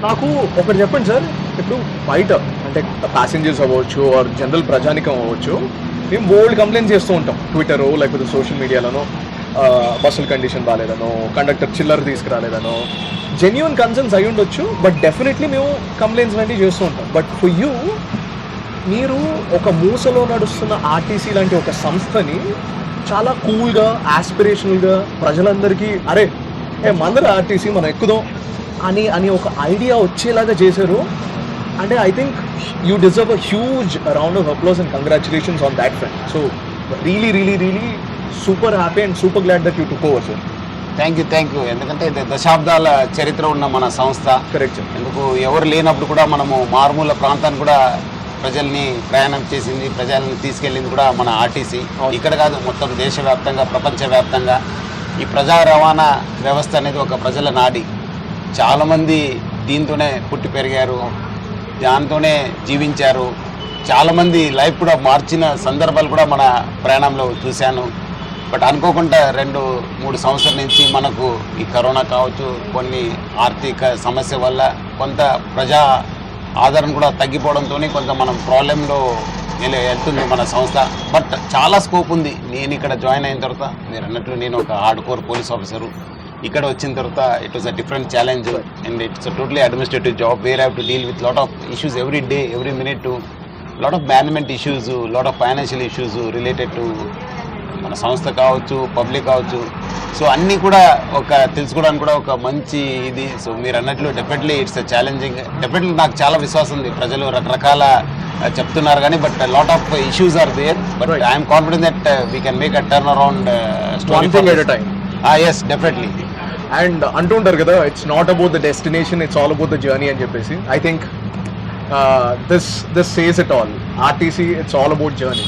నాకు ఒకటి చెప్పండి సార్, ఇప్పుడు బయట అంటే ప్యాసింజర్స్ అవ్వచ్చు ఆర్ జనరల్ ప్రజానికం అవ్వచ్చు, మేము బోల్డ్ కంప్లైంట్ చేస్తూ ఉంటాం ట్విట్టరో లేకపోతే సోషల్ మీడియాలోనో, బస్సుల కండిషన్ బాగాలేదనో, కండక్టర్ చిల్లర తీసుకురాలేదనో, జెన్యున్ కన్సర్న్స్ అయి ఉండొచ్చు. బట్ డెఫినెట్లీ మేము కంప్లైంట్స్ లాంటివి చేస్తూ ఉంటాం. బట్ ఫర్ యూ, మీరు ఒక మూసలో నడుస్తున్న ఆర్టీసీ లాంటి ఒక సంస్థని చాలా కూల్గా, ఆస్పిరేషనల్గా ప్రజలందరికీ అరే మందర ఆర్టీసీ మనం ఎక్కుదాం అని ఒక ఐడియా వచ్చేలాగా చేశారు. అంటే I think you deserve a huge round of applause and congratulations on that front. So really super happy and super glad that you took over sir. Thank you. ఎందుకంటే ఇది దశాబ్దాల చరిత్ర ఉన్న మన సంస్థ. Correct sir. ఎందుకు ఎవరు లేనప్పుడు కూడా మనము మారుమూల ప్రాంతాన్ని కూడా ప్రజల్ని ప్రయాణం చేసింది, ప్రజల్ని తీసుకెళ్ళింది కూడా మన ఆర్టీసీ. ఇక్కడ కాదు, మొత్తం దేశవ్యాప్తంగా, ప్రపంచవ్యాప్తంగా ఈ ప్రజా రవాణా వ్యవస్థ అనేది ఒక ప్రజల నాడి. చాలామంది దీంతోనే పుట్టి పెరిగారు, దాంతోనే జీవించారు. చాలామంది లైఫ్ కూడా మార్చిన సందర్భాలు కూడా మన ప్రయాణంలో చూశాను. బట్ అనుకోకుండా 2-3 సంవత్సరాల నుంచి మనకు ఈ కరోనా కావచ్చు, కొన్ని ఆర్థిక సమస్య వల్ల కొంత ప్రజా ఆదరణ కూడా తగ్గిపోవడంతో కొంత మనం ప్రాబ్లంలో వెళ్తుంది మన సంస్థ. బట్ చాలా స్కోప్ ఉంది. నేను ఇక్కడ జాయిన్ అయిన తర్వాత మీరు అన్నట్లు నేను ఒక హార్డ్ కోర్ పోలీస్ ఆఫీసరు. ఇక్కడ వచ్చిన తర్వాత it was a different challenge and it's a totally administrative job where have to deal with lot of issues every day, every minute, lot of management issues, lot of financial issues related to మన సంస్థ కావచ్చు, public కావచ్చు. So అన్నీ కూడా ఒక తెలుసుకోవడానికి కూడా ఒక మంచి ఇది. సో మీరు అన్నట్లు definitely it's a challenging. Definitely నాకు చాలా విశ్వాసం ఉంది. ప్రజలు రకరకాల చెప్తున్నారు కానీ but lot of issues are there. But I'm confident that we can make a turn around story. Yes, definitely. And అంటూ ఉంటారు కదా, it's not about the destination, it's all about the journey అని చెప్పేసి. I think this says it all. RTC, it's all about journey.